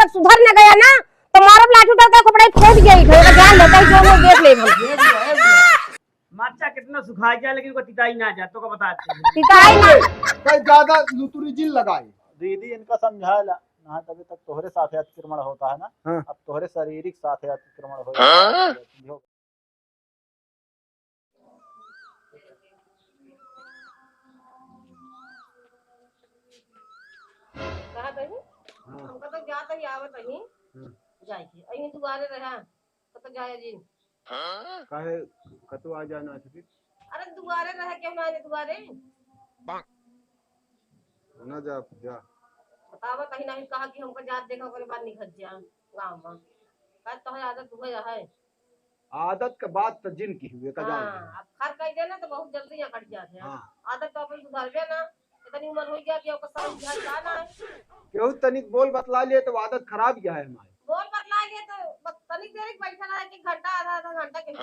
अगर सुधर न गया ना तो मारब लाठी उठा के कपड़ा फूट गई घर का जान लेता ही जो लोग देख ले मरचा कितना सुखा गया लेकिन कोई तिताई ना जा तो का बताते तिताई ना कई ज्यादा लुतुरी जिल लगाई। दीदी इनका समझाएला ना तभी तक तोहरे साथ अतिक्रमण होता है ना। हाँ। अब तोहरे शारीरिक साथ अतिक्रमण हो कहा तही हमका तो जात ही आवत ही जाई के अई दुआरे रहा तो जाए जी काहे कतो आ जाना थी। अरे दुआरे रह क्यों ना दुआरे ना जा जा बतावा कहीं नहीं कहा कि हमको जात देखा ओकरे बाद निकल जा गांव में का तो आदत हुए है आदत के बाद तो जिन की हुए का जान। हां अब खर कह देना तो बहुत जल्दी यहाँ कट जाते हैं। आदत तो अपन सुधारबे ना इतनी उम्र हो गया कि ओकर सब ध्यान जाना है केहू तनिक बोल बतला लिए तो आदत खराब गया है हमारी। बोल बतला लिए तो तनिक देर बैठा रहा कि घंटा आधा घंटा के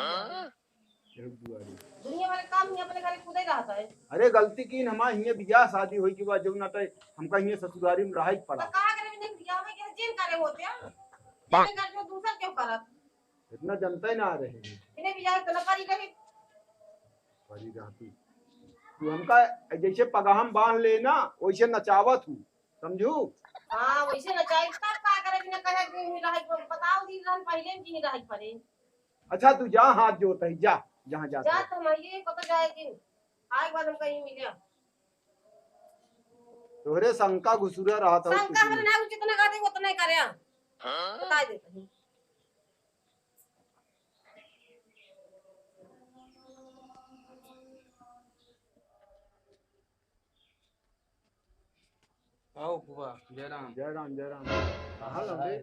दुनिया वाले काम ही अपने घर खुदे रहता है। अरे गलती की हमारे हिये बियाह शादी हुई के बाद जब ना तो हमका हिये ससुरारी में रहा पड़ा। तो कहा करे नहीं बियाह में के जिन करे होते हैं इन्हें घर में दूसरा क्यों करत इतना जनता ही ना आ रहे इन्हें बियाह तो न परी रही परी रहती तू हमका जैसे पगाहम बांध लेना वैसे नचावत हूँ समझू। हां वैसे न चाहिए तब का करे बिना कहे कि रही बताओ दी रहन पहले में नहीं रही पड़े। अच्छा तू जा हाथ जोत है जा जहाँ जाता जा तो ये पता जाएगी आए बाद हम कहीं मिले तोहरे शंका घुसुरा रहा था शंका हमने ना जितना कहते उतना ही करे बता देते हैं। आओ बुआ जय राम जय राम जय राम। कहाँ लगे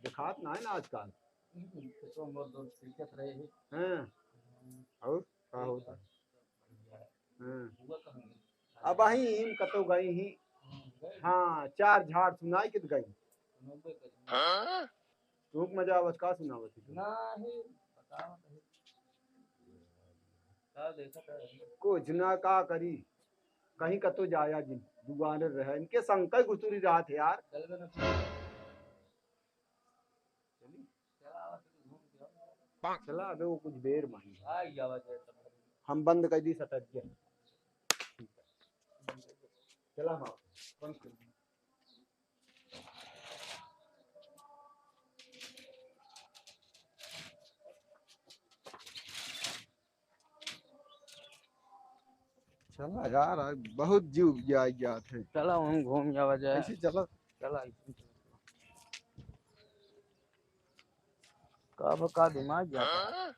दिखात ना है ना आजकल तो मोर दोस्त सीखत रहे हैं हैं और का होता हैं बुआ कहाँ गई? अब अही हिम कतो गई ही। हाँ चार झाड़ सुनाई कित गई सुनबे करी तूक मजा आवत का सुनावत थी नहीं बताओ नहीं का देखा था कुछ ना का करी कहीं कतो जाया जिन दुकान रहे इनके संकल घुसुरी रहा थे यार। चल बे ना चला आवा तो घूम के आओ चला अबे वो कुछ देर माही आई आवाज है तब हम बंद कर दी सटक गया। चला हाँ बंद कर दी। चला यार बहुत जीव गया थे। चला हम घूम जावा जाए ऐसे चला चला का दिमाग जाता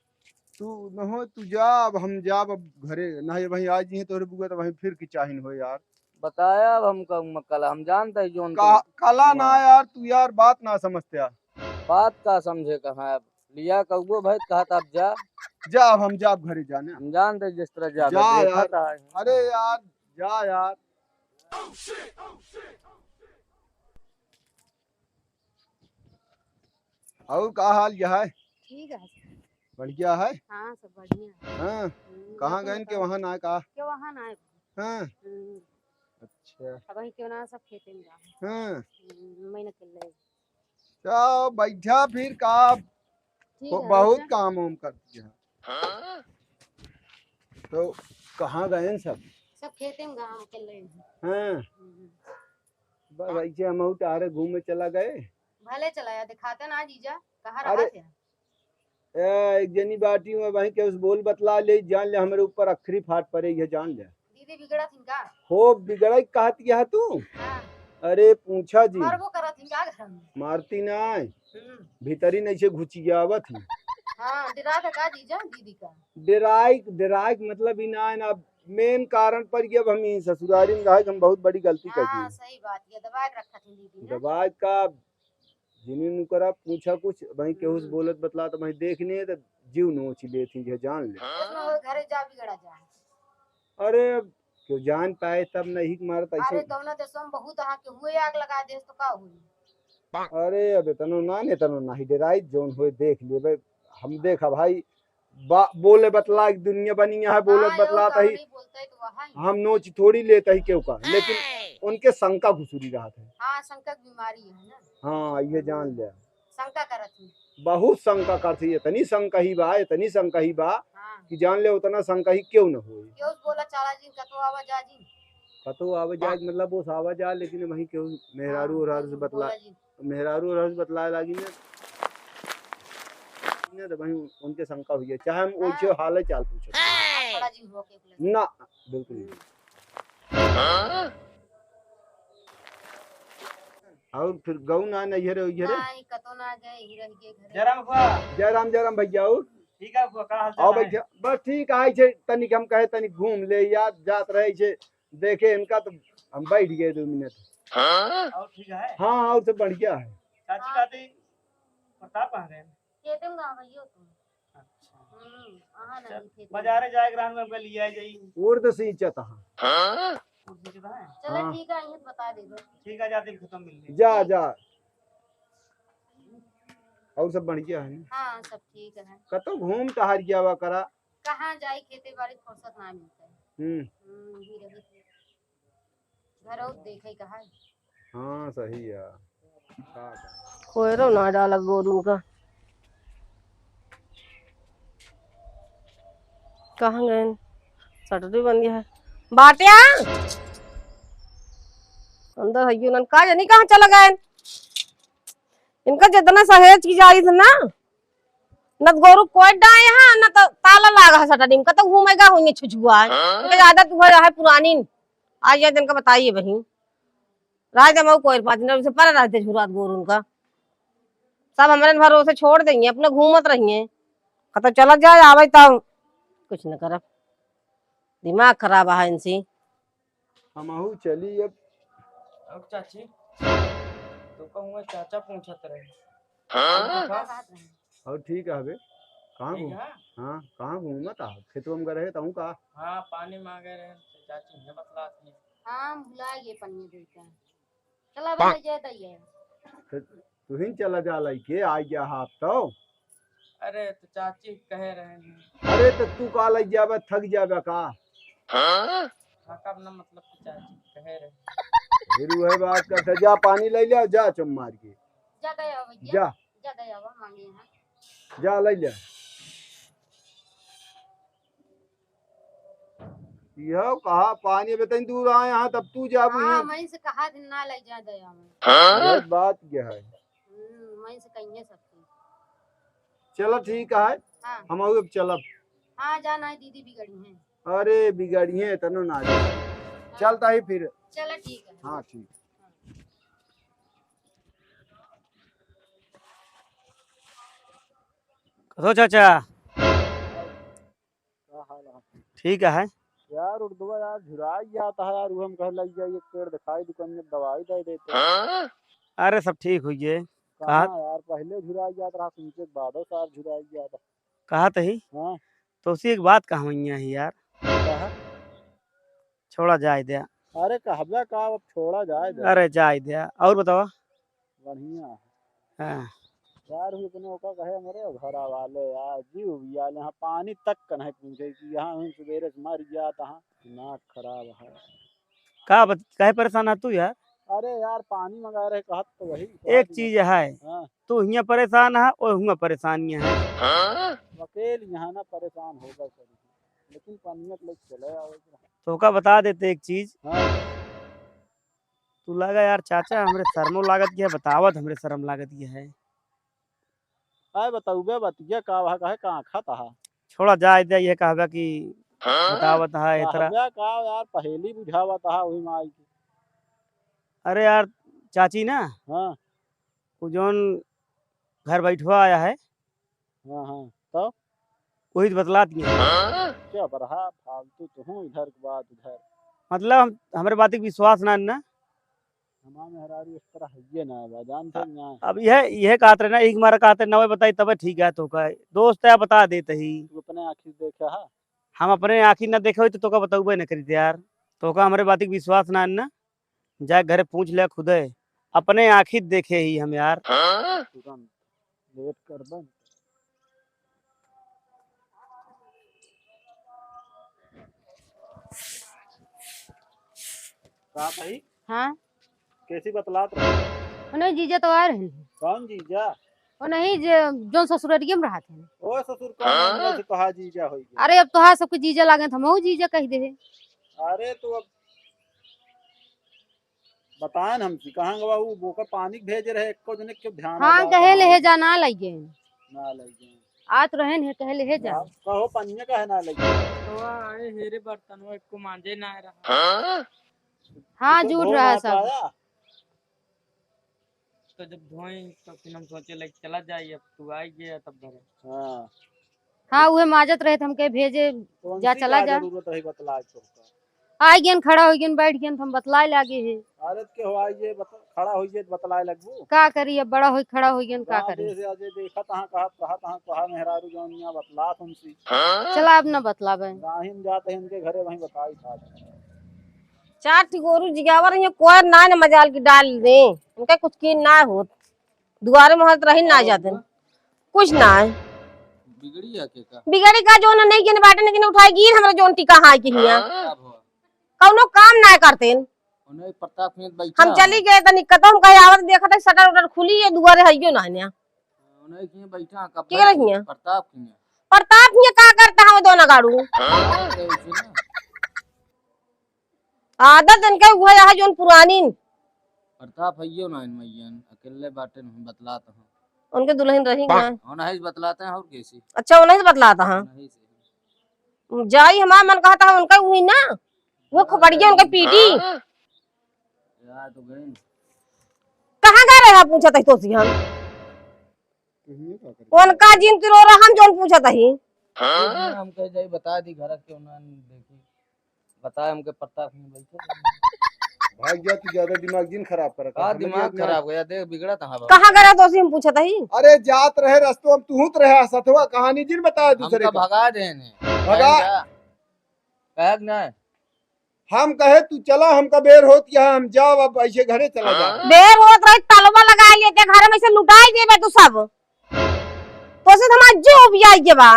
तू न हो तू जा अब हम जाब अब घरे नहीं वही आज ही तोरे बुआ तो वही फिर की चाहिन हो यार। बताया अब हम कल हम जानते हैं जोन काला ना यार तू यार बात ना समझते यार। बात का समझे कहाँ अब लिया कौगो भाई कहा था अब जा अब हम जा घरे जाने हम जानते जिस तरह जा जा यार। अरे यार जा यार और का हाल यह है ठीक है बढ़िया है। हां सब बढ़िया हाँ कहाँ गए के वहाँ ना का के वहां ना हाँ अच्छा अब वही क्यों ना सब खेते में जा हाँ महीना के ले तो बैठा फिर का बहुत काम वाम कर दिया। तो कहाँ गए सब सब खेते में गांव के ले हाँ बस ऐसे हम उतारे घूमने चला गए भले चलाया दिखाते ना जीजा कहाँ अरे, रहा थे एक जनी बाटी में वहीं के उस बोल बतला ले जान ले हमारे ऊपर अखरी फाट पड़े ये जान ले दीदी बिगड़ा थी का हो बिगड़ा कहत यह तू हां अरे पूछा जी मरबो करा थी का घर में मारती ना भीतरी नहीं से घुचियावत ही। हां डरा था का जीजा दीदी का डेराइक मतलब ही ना मेन कारण पर ये हम ससुरारी में रहे हम बहुत बड़ी गलती कर हां दी। सही बात ये दवा रखा थी दीदी ने दवा का जिनी करा पूछा कुछ वही केहू से बोलत बतला तो वही देखने तो जीव नोच ले थी जे जान ले घरे जा बिगड़ा जा अरे क्यों जान पाए तब नहीं मारत अरे ऐसे। कौना देशम बहुत आहा के हुए आग लगा देस तो का हुई अरे अब तनो ना ने तनो नहीं डेराई जोन होए देख लेबे हम देखा भाई बोले बतला दुनिया बनी है बोलत बतला ही हम नोच थोड़ी लेता ही क्यों का लेकिन उनके शंका घुसुरी रहा था। हाँ शंका की बीमारी है ना। हाँ ये जान लिया, शंका करत हूँ। बहुत शंका करती, इतनी शंका ही बा, इतनी शंका ही बा हाँ कि जान ले उतना शंका ही क्यों न हो। क्यों बोला चाला जी कतो आवा जा जी। कतो आवाजाज मतलब वो आवाजा, लेकिन वही क्यों मेहरारू और से बतला, बोला जी। मेहरारू और बतलाए लगी ना तो वही उनके शंका हुई है, चाहे हम वैसे हाल चाल पूछे बड़ा जी हो के ना, बिल्कुल नहीं। और फिर गौ ना नैहरे उहरे नहीं कतो ना गए ही रह के घरे। जयराम फुआ, जयराम भैया और ठीक है फुआ, का हाल आओ चाल है? भैया बस ठीक है छे, तनिक हम कहे तनिक घूम ले याद जात रहे छे, देखे इनका तो हम बैठ गए 2 मिनट। और ठीक है? हाँ और तो बढ़िया है। चाची कहती प्रताप कहाँ गए? खेते में गाँव भैया तुम। अच्छा, आहा नहीं खेते। बाजारे जाए ग्राहक में अपने लिए जाई। उर्द सींचत हाँ। चलो ठीक है ये बता दे दो। ठीक है, जाते खत्म मिल जा जा और सब बढ़िया है। हाँ सब ठीक है। कतो घूम टहरिया वा करा, कहाँ जाए खेती बाड़ी फुर्सत ना मिलता है। ही रहे घर और देखे कहा। हाँ सही है। कोयरो ना डाला गोरू का। कहाँ गए? सटरी बन गया है। बाटिया अंदर है यूनन का जानी कहाँ चला गए? इनका जितना सहेज की जा रही थी ना, न गोरू कोई डाए यहाँ न तो ताला लागा है सटरी में, कतो घूमेगा होंगे छुछुआ। इनका ज्यादा तुम्हारे है पुरानी। आज ये दिन का बताइए बहन। राज दे मऊ कोई पाती न से पर रहते झुरात गोरू उनका। सब हमारे भरोसे छोड़ देंगे, अपने घूमत रहिए। कतो चला जाए आवे तब कुछ न करब। दिमाग खराब है इनसे। हमहू चली अब चाची तो कहूँगा चाचा पूछत रहे। और ठीक है बे, कहाँ घूम? ठीक है? हाँ कहाँ घूमत आ खेतों में रहे तहूँ का? हाँ पानी मांगे रहे चाची ने बतलाती है। हाँ भुला ये पन्नी देता है। चला भाई जाए दैया। तू ही चला जा लइके आ गया हाथ तो। अरे तो चाची कह रहे हैं। अरे तो तू का लग जाबे, थक जाबे का? थका ना मतलब कि चाची कह रहे। फिर वह बात करता, जा पानी ले ले जा चम मार के। जा गया भैया। जा गया वो मांगे हैं। जा ले ले। यो कहा पानी बेतन दूर आए यहाँ तब तू जाबू हाँ यहाँ। मैं से कहा दिन ना ले जा दया में। ये बात क्या है? मैं से कहिए सब चीज। चलो ठीक है, हाँ हम अब चलब। हाँ जाना है दीदी बिगड़ी है। अरे बिगड़िए तनो ना जा। चलता ही फिर। चलो ठीक है। हाँ ठीक। कतो चाचा ठीक है? यार उर्दुआ यार झुराई जाता है यार, हम कह लग जाइए पेड़ दिखाई दुकान में दवाई दे देते। अरे सब ठीक हुई है। कहाँ यार पहले झुराई जाता रहा, तुमसे बाद सार झुराई जाता। कहा तही हाँ तो उसी एक बात कहा ही यार, कहा? छोड़ा जाए दिया। अरे कहबा का अब छोड़ा जाए दे। अरे जाए दिया। और बताओ? बढ़िया है हाँ यार, इतने का कहे मेरे घरा वाले यार जीव भी आले यहाँ पानी तक का नहीं पूछे कि यहाँ हम सवेरे से मर गया तहाँ। दिमाग खराब है। कहे परेशान है तू यार? अरे यार पानी मंगा रहे कहत तो वही एक चीज है, हाँ तू यहाँ परेशान है और हुआ परेशानियां है। वकील यहाँ ना परेशान होगा कभी, लेकिन पानियत लग चले आओ। तो का बता देते एक चीज। हाँ तू लगा यार चाचा हमरे शर्मो लागत की है, बतावत हमरे शर्म लागत की है। आए बताऊबे बतिया का वहाँ कहे कहाँ खाता है। छोड़ा जाए दिया, ये कहबा कि बतावत है इतरा। कहबा का यार पहेली बुझावत है वही माई की। अरे यार चाची ना हाँ वो जोन घर बैठवा आया है हाँ हाँ तो वही बतलाती है। क्या बरहा फालतू तो हूँ इधर की बात उधर। मतलब हमारे बात की विश्वास ना ना। हमारे मेहरारू इस तरह है ये ना जानते ना। अब यह कहते ना एक मारा कहते नवे बताई तब ठीक है। तो का दोस्त है बता देते ही, तू अपने आँखी देखा है? हम अपने आँखी ना देखे हुए तो का बताऊबे न करी यार। तो का हमारे बात की विश्वास ना ना, जाए घरे पूछ ले खुद अपने आँखी देखे ही हम यार। तुरंत लेट कर बन। का भाई हाँ कैसी बतलात रहे? नहीं जीजा तो आ रहे हैं। कौन जीजा? और नहीं जो ससुररिये में रहा थे। ओ ससुर कौन हमरा से कहा जीजा होई गया? अरे अब तो सबके जीजा लागे तो हम जीजा कह दे। अरे तो अब बताए न हमसे कहाँ गवा वो बोका पानी भेज रहे एको जने क्यों ध्यान हाँ कहे ले जा ना लगे ना लगे आत रहे हैं कहे ले जा कहो पन्ने का है ना लगे तो आए हेरे बर्तन वो एक मांझे ना रहा। हाँ झूठ रहा है सब। तो जब धोए तो फिर हम सोचे लाइक चला जाइए, अब तू आई गया तब धरे। हाँ हाँ वह माजत रहे थे हमके भेजे तो जा चला जा। जरूरत है बतला तो आई गन खड़ा हो गन बैठ गन हम बतलाए लागे है। औरत के हो आई ये खड़ा होई जे बतलाए लगबू का करी अब बड़ा हो खड़ा हो गन का करी। जैसे अजय देखा तहां कहा मेहरारू जौनिया बतला तुमसी चला अब न बतलावे राहिम जाते हैं उनके घरे वहीं बताई था। चार ठिगोरू जिगावर ये कोई ना न मजाल की डाल दे उनका कुछ की ना हो दुआरे महत रही ना जाते कुछ ना है बिगड़ी है के का बिगड़ी का जो नहीं के बाटे नहीं उठाएगी हमरा जोन टिका हां की हिया अब हो कौनो काम ना करते उन्हें प्रताप में बैठा हम चली गए तनी कतम कहे आवत देखत है शटर उटर खुली है दुआरे हइयो ना ने उन्हें की बैठा कब के रहिया प्रताप की प्रताप ये का करता है दोना गाड़ू आदत इनका हुआ है जोन पुरानी प्रताप हइयो ना इन मैयन अकेले बाटे नहीं बतलाता हूं उनके दुल्हन रही ना उन्हें बतलाते हैं और कैसी अच्छा उन्हें से बतलाता हां नहीं से जाई हमारा मन कहता है उनका हुई ना वो खपड़िया उनका पीटी यार तो गए कहाँ गए रहे पूछा था तो सी हम उनका जिन तिरो रहा हम जोन पूछा था ही हम कह जाई बता दी घर के उन्होंने देखी बताया हमके प्रताप में बैठे भाग जा तू ज्यादा दिमाग जिन खराब कर का दिमाग खराब गया देख बिगड़ा था हवा कहाँ गए तो सी हम पूछा था ही अरे जात रहे रस्तों हम तू रहे सतवा कहानी जिन बताया दूसरे हमका का भगा देने भगा कह ना हम कहे तू चला हमका बेर होत यहाँ हम जाओ अब ऐसे घरे चला जा बेर होत रहे तलवा लगा लेते घर में से लुटाई देबे तू सब तो से हमार जो भी आई के बा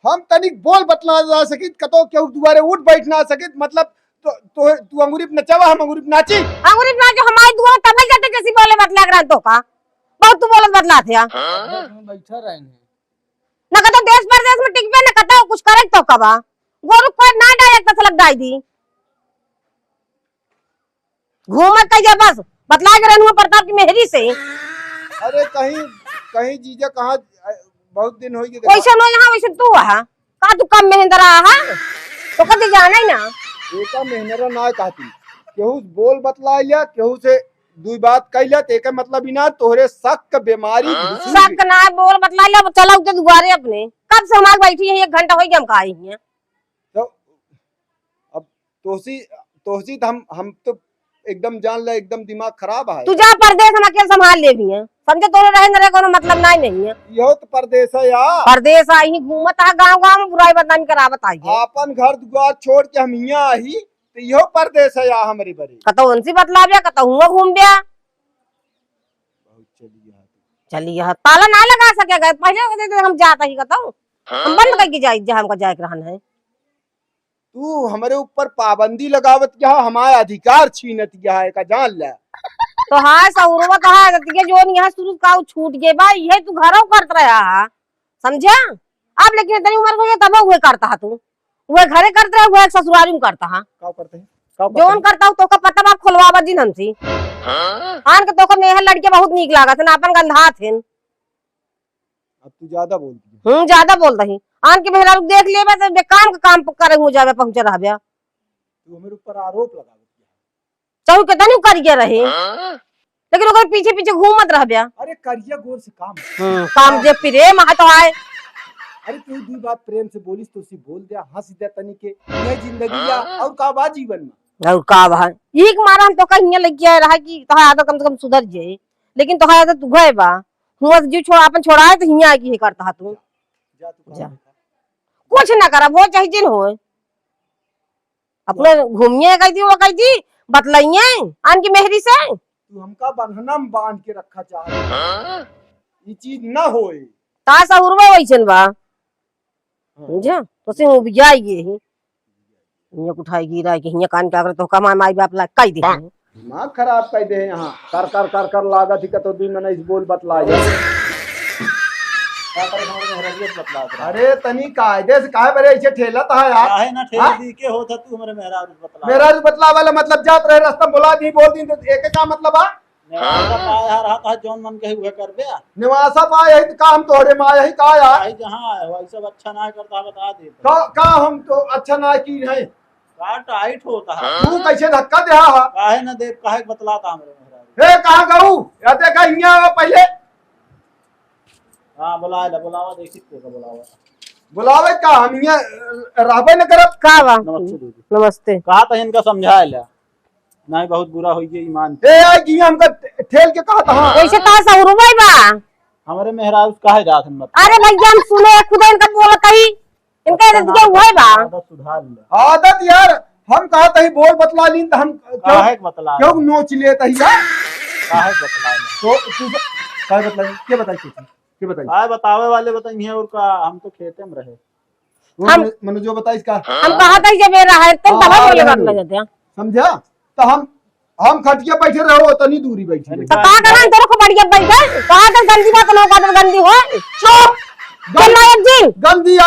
हम तनिक बोल बतला जा सकित कतो केहू दुआरे उठ बैठ ना सकित मतलब तो तू अंगूरी पे नचावा हम अंगूरी पे नाची अंगूरी ना जो हमारी दुआ तब जाते जैसी बोले बतला कर तो का बहुत तू बोलत बतला थे बैठा रहे ना कतो देश परदेश में टिकबे ना कतो कुछ करे तो कबा गोरु कोई ना डायरेक्ट तसलक डाई दी घूमत कहिए बस बतला के रहनु प्रताप की मेहरी से अरे कहीं कहीं जीजा कहाँ बहुत दिन हो गए वैसे नो यहाँ वैसे तू है का तू कम मेहंदरा है तो कभी जाना ही ना एका मेहनरा ना कहती केहू बोल बतला लिया केहू से दुई बात कैला तो एका मतलब बिना तोहरे शक बीमारी शक ना बोल बतला लिया चला के दुआरे अपने कब से हमारे बैठी है 1 घंटा हो गया हम का आई हैं तो अब तोसी तो हम तो एकदम जान ले एकदम दिमाग खराब है तू जा परदेश हम अकेले संभाल ले भी हैं समझे तोरे रहे न रहे कोनो मतलब नहीं है यो तो परदेश है यार परदेश आई ही घूमत है गांव में बुराई बदनामी करावत आई है अपन घर दुआर छोड़ के हम यहाँ आई तो यो परदेश है यार हमारी बड़ी कतो उनसी बतला बिया कतो हुआ घूम बिया बहुत चली यह ताला ना लगा सकेगा पहले हम जाता ही कतो हम बंद करके जाई जहां हमका जाए के रहन है तू हमारे ऊपर पाबंदी लगावत क्या हमारा अधिकार छीनत क्या है का जान ले तो हाँ सौरवा तो हाँ ये जो यहाँ शुरू का छूट गए बा ये तू घरों करत रहा समझा अब लेकिन इतनी उम्र हो गई तब वो करता है तू वो घरे करते रहा वो ससुराली में करता है का करते हैं जोन करता हूँ तो का पता बाप खुलवावा जी नंसी आन के तो का नेहर लड़के बहुत नीक लागत है अपन गंधा थे अब तू ज्यादा बोलती है ज्यादा बोल रही आन के मेहरा देख लेबे तो बेकाम का काम करे हो जावे पहुंच रहा बया तू हमारे ऊपर आरोप लगावत चाहू के तनी करिए रहे लेकिन ओकर पीछे पीछे घूमत रह बया अरे करिया गोर से काम काम जे प्रेम है तो आए अरे तू दी बात प्रेम से बोलिस तो उसी बोल दिया हंस दिया तनी के ये जिंदगी या और का बा जीवन में और का भाई एक मारा हम तो कहीं लग गया रहा कि तो आदत कम से कम सुधर जाए लेकिन तो आदत तू गए बा हुआ जो छोड़ा अपन छोड़ा तो हिया की करता है तू जा तू जा कुछ ना करा वो चाहिए जिन हो अपने घूमिए कही थी वो कही थी बतलाइए आन की मेहरी से तू हमका बंधना में बांध के रखा चाहे ये चीज ना होए ता सहुरवा वैसन बा समझा तो से वो भी जाएगी ही हिया उठाएगी रह के हिया कान का अगर तो कमा माई बाप ला कई दे दिमाग खराब कर दे यहाँ कर कर कर कर लागत ही तो 2 महीना इस बोल बतला जा। क्या करे हमारे मेहरारू बतला दे। अरे तनी कायदे से काहे बरे ऐसे ठेलत है यार। काहे ना ठेल हाँ? दी के होता तू हमारे मेहरारू बतला। मेरा बतला वाला मतलब जात रहे रास्ता बोला दी बोल दी तो एक का मतलब आ मेरा पाया रहा था जौन मन के हुए कर बे। निवासा पाए है का हम तोड़े में आए है का यार भाई जहां आए हो सब अच्छा ना करता बता दे। का हम तो अच्छा ना की है का टाइट होता है। तू कैसे धक्का दे हा काहे ना दे काहे बतलाता हमारे मेहरारू। हे कहां गऊ या देखा इन्या पहले हां बुलावा देखी के बुलावा। बुलावे का हम इन्या रहबे न करब का बा नमस्ते दीदी। नमस्ते। कहा था इनका समझाए ला नहीं बहुत बुरा होई जे ईमान। ए आई की हमका ठेल के कहा था ऐसे का सौरू भाई बा। हमारे मेहरारू काहे जात हम मत। अरे भैया हम सुने खुद इनका बोलत ही इनका के हुआ बा आदत सुधार ले। आदत यार हम कहा तही बोल बतला लीन तो हम काहे बतला क्यों नोच ले तही यार काहे बतला तो तू काय बतला के बताई के बताई काहे बतावे वाले बताइए और का हम तो खेते में रहे। हम- मनु जो बताई इसका हम कहा था जब ये रहा है तब दवा बोले बात लगे थे समझा तो हम खटिया बैठे रहो तनी दूरी बैठी रही। तो का करा तेरे को बढ़िया बैठे कहा तो गंदी बात ना का गंदी हो चुप नायक जी गंदी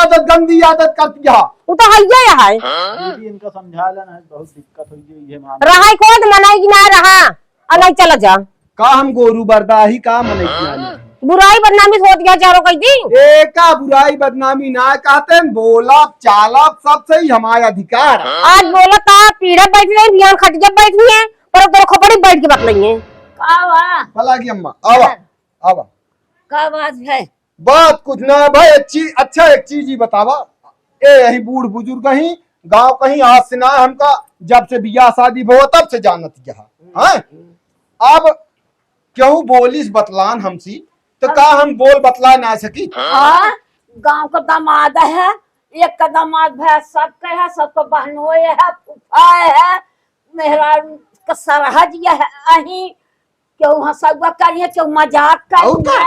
आदत करती है वो तो हइया है दीदी इनका समझा लेना बहुत दिक्कत हुई जे ये मान। रहा है कोई मनाई कि ना रहा और नहीं चला जा का हम गोरू बर्दाही का मने किया बुराई बदनामी सोच गया चारों कही थी एका बुराई बदनामी ना कहते हैं बोला चाला सब सही हमारा अधिकार है। आज बोला था पीढ़ा बैठ रही बिहान खटिया बैठ रही है पर तेरे खोपड़ी बैठ के बत रही है भला की अम्मा आवा आवा का बात है? बात कुछ ना भाई एक चीज ही बतावा ए यही बूढ़ बुजुर्ग कहीं गांव कहीं आज से ना हमका जब से बियाह शादी हो तब से जानत यहाँ अब क्यों बोलिस बतलान हमसी तो का हम बोल बतला ना सकी हाँ, गांव का दामाद है, एक का दामाद है, सबके है, सबको बहनों है, फूफा है, मेहरा का सरहज है, अही क्यों हंसुआ करिए, क्यों मजाक करिए,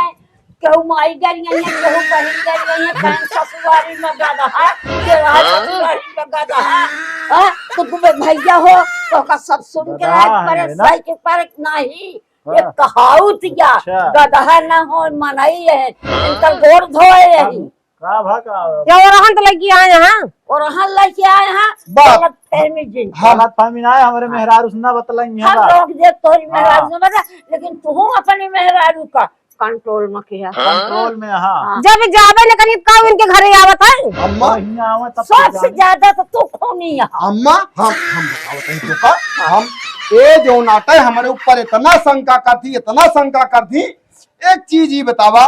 क्यों माई गरिए, क्यों बहन गरिए, कहीं ससुरारी में गदा है, केरा ससुरारी में गदा है, हाँ, तो तुम्हें भैया हो, तो का सब सुन के रात पर सही के पर नहीं ये कहावत या गधा न हो मनाई है इनका गोड़ धोए यही का भा का क्या और हम तो लगी आए यहाँ और यहाँ लेके आए हैं बात फहमी जिन हालत फहमी ना है हमारे मेहरारू सुनना बतलाइए हम लोग जे तोरी मेहरारू में बता लेकिन तू अपनी मेहरारू का कंट्रोल में किया कंट्रोल में। हाँ जब जावे न कहीं का उनके घरे आवत है अम्मा यहाँ आवा तब सबसे ज्यादा तो तू खूनी है अम्मा हम बतावत हैं तो का हम ए जो नाटा है हमारे ऊपर इतना शंका करती एक चीज ही बतावा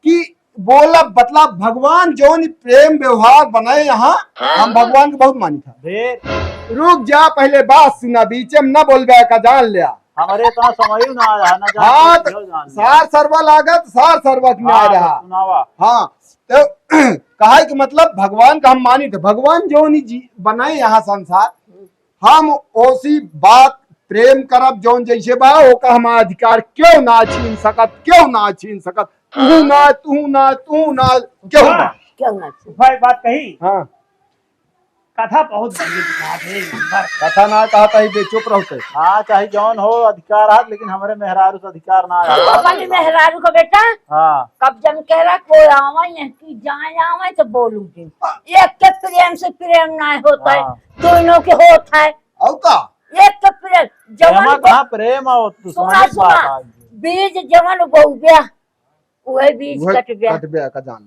कि बोला बतला भगवान जो प्रेम व्यवहार बनाए यहाँ हम भगवान को बहुत मानी था फिर रुक जा पहले बात सुना बीच में न बोल गया का जान लिया हमारे इतना समय ना आया ना हाँ जान तो सार सर्वा लागत सार सर्वत में आ रहा सुनावा। हाँ तो कहा कि मतलब भगवान का हम मानी थे भगवान जो बनाए यहाँ संसार हम ओसी बात प्रेम करब जौन जैसे बा ओका हमारा अधिकार क्यों ना छीन सकत तू ना क्यों ना क्यों ना भाई बात कही हाँ कथा बहुत बढ़िया दिखा दे नंबर। कथा ना कहता ही चुप रहते हाँ चाहे जौन हो अधिकार है लेकिन हमारे मेहरारू से अधिकार ना है। अपनी मेहरारू को बेटा हाँ कब जब कह रहा कोई आवे या कि जाए आवे तो बोलूंगी एक के प्रेम से प्रेम ना होता है दोनों के होता है औ का एक के प्रेम जवान कहाँ प्रेम आओ तू सुना सुना बीज जवान बहु गया वही बीज वह कट गया कट गया का जान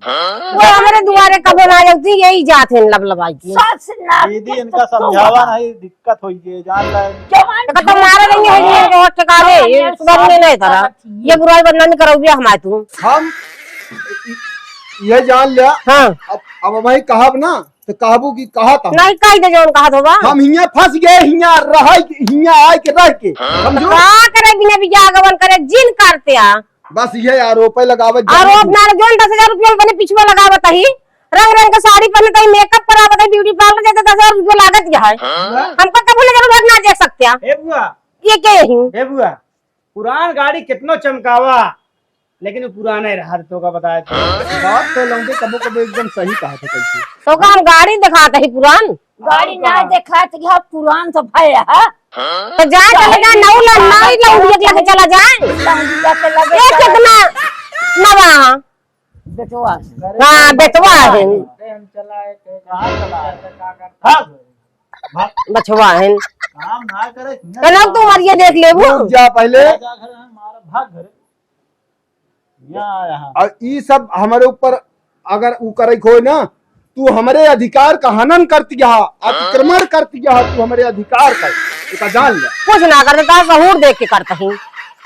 वो हमारे दुआरे कब ना जाती यही जात है लबलबाई की सास ना दीदी इनका समझावा नहीं दिक्कत हुई है जान रहे जवान तो मारे नहीं है ये बहुत ठिकाने ये सुधरने नहीं तरह ये बुराई बदनामी करोगे हमारे तू हम ये जान लिया हाँ अब भाई कहब ना तो कहबू की कहा था नहीं कही दे जो कहा तो बा हम हिया फंस गए हिया आए के रह के समझो का करे बिना भी आगमन करे जिन करते आ बस ये आरोप लगावत आरोप ना जोन 10,000 रुपया मैंने पिछवा लगावत ही रंग रंग का साड़ी पहने तई मेकअप करावत है ब्यूटी पार्लर जाते 10,000 रुपया लागत क्या है हमको कभी जरूरत ना देख सकते ए बुआ ये के ही ए बुआ पुरान गाड़ी कितनो चमकावा लेकिन वो पुराना ही रहा तो का बताया बात तो लौंडे कबो एकदम सही कहा था कैसे तो का हम गाड़ी दिखाते ही पुरान गाड़ी ना देखा तो पुरान तो भय है तो जाए चले जाए नई लौंडिया के चला जाए। लहंगिया के लगे ये कितना नवा बेटवा हाँ बेटवा है हम चलाए कहाँ चला है? बछवा है काम ना करे ना तू मरिए देख ले वो रुक जा पहले। जा घर में मारा भाग घर यहाँ और ई सब हमारे ऊपर अगर ऊ करे हो ना, तू हमारे अधिकार का हनन करती है, अतिक्रमण करती है, तू हमारे अधिकार का इसका जान ले। कुछ ना करते तो सहूर देख के करते ही,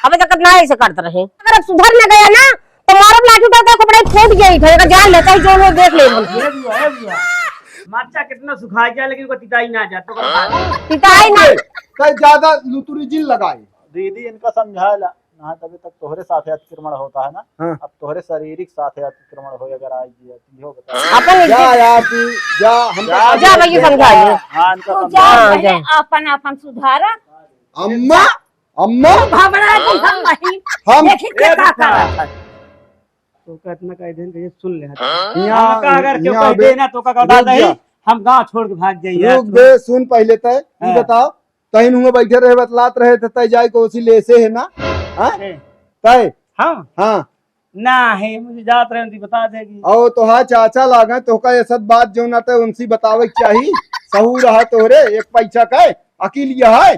अबे तक ना ऐसे करते रहे। अगर अब सुधर न गया ना तो मारो लाठी उठाता है कपड़े फूट गई थे जान लेता है जो लोग देख ले ये भी है। माचा कितना सुखा गया लेकिन वो तिताई ना जा तो पिताई ना कई ज्यादा लुतुरी जिन लगाए। दीदी इनका समझाया ना तभी तक तोहरे साथ अतिक्रमण होता है ना। हाँ। अब तोहरे शारीरिक साथ अतिक्रमण हो अगर आएगी हो बता अपन जा यार तू जा, हम जा भैया समझाइए। हाँ इनका तू समझा जा हाँ, पहले जा। अपन अपन सुधारा। अम्मा अम्मा भावना की हम नहीं हम देखी के का करा तो का इतना कह देन ये सुन ले यहाँ- का अगर क्यों यहाँ कह बे- देना तो का रुक दादा ही जा। हम गांव छोड़ के भाग जाइए। रुक दे, सुन पहले तय तू हाँ। बताओ तही हुए बैठे रहे बतलात रहे थे तय जाए को उसी ले से है ना। हाँ तय हम हाँ ना है मुझे जात रहे उनकी बता देगी। और तो हाँ चाचा लागा तो का ये सब बात जो ना ते उनसी बतावे के चाहिए। सहू रहा तोहरे एक पैसा का अकील यह है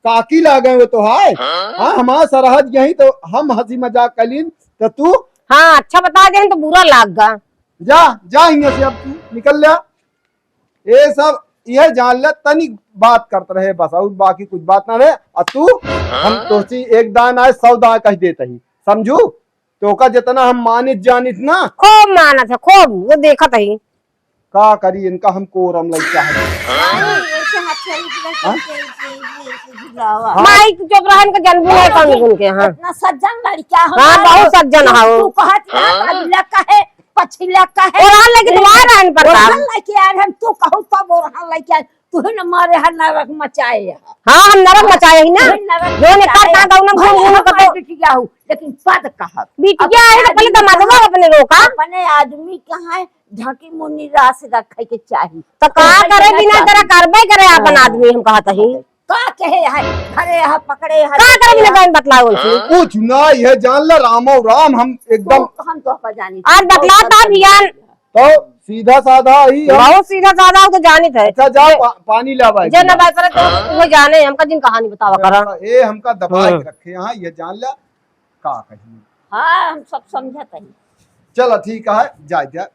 काकी लागे वो तो है। हाँ हमारा सरहद यही तो हम हंसी मजाक कलीन तो तू हाँ अच्छा बता दे तो बुरा लाग गा। जा जा यहाँ से अब तू निकल जा। ये सब यह जान ले तनी बात करते रहे बस और बाकी कुछ बात ना रहे। और तू हम तो एक दान आए 100 दान कह देते ही समझू तो का जितना हम मानित जानित ना खूब माना था खूब वो देखा था ही का करी इनका हम कोरम लग चाहे। ऐसे हाथ से झुलावा माई तू चुप रहन का जन्म है कौन गुन के। हाँ इतना सज्जन लड़का हाँ बहुत सज्जन हाउ तू कहत अगला कहे पछिला कहे और हाल लेके तुम्हारा रहन पर ओरहन लेके आ हम तू कहू तब ओरहन लेके आ तू न मारे हर नरक मचाए है। हाँ हम नरक मचाए ही ना जो ने करता गाँव में घूम घूम कर तो बिटिया हूँ लेकिन पद कहा बिटिया है तो पहले दमादवा अपने रोका अपने आदमी कहाँ झांकी मुन्नी रास रखे के चाहिए तो का करे बिना तेरा करबे करे अपन आदमी हम कहता ही का कहे है खड़े है पकड़े है का करे बिना कहीं बतलाओ उनसे कुछ ना यह जान ले रामो राम हम एकदम हम तो पर जानी आज बतलाता अभियान तो सीधा साधा ही हम। बहुत सीधा साधा हो तो जानित है अच्छा जा पानी लावा जे न बात करे तो वो जाने हमका दिन कहानी बतावा करा ए हमका दबा हाँ। के रखे यहाँ ये जान ले का कही। हाँ हम सब समझते हैं चलो ठीक है जा जा।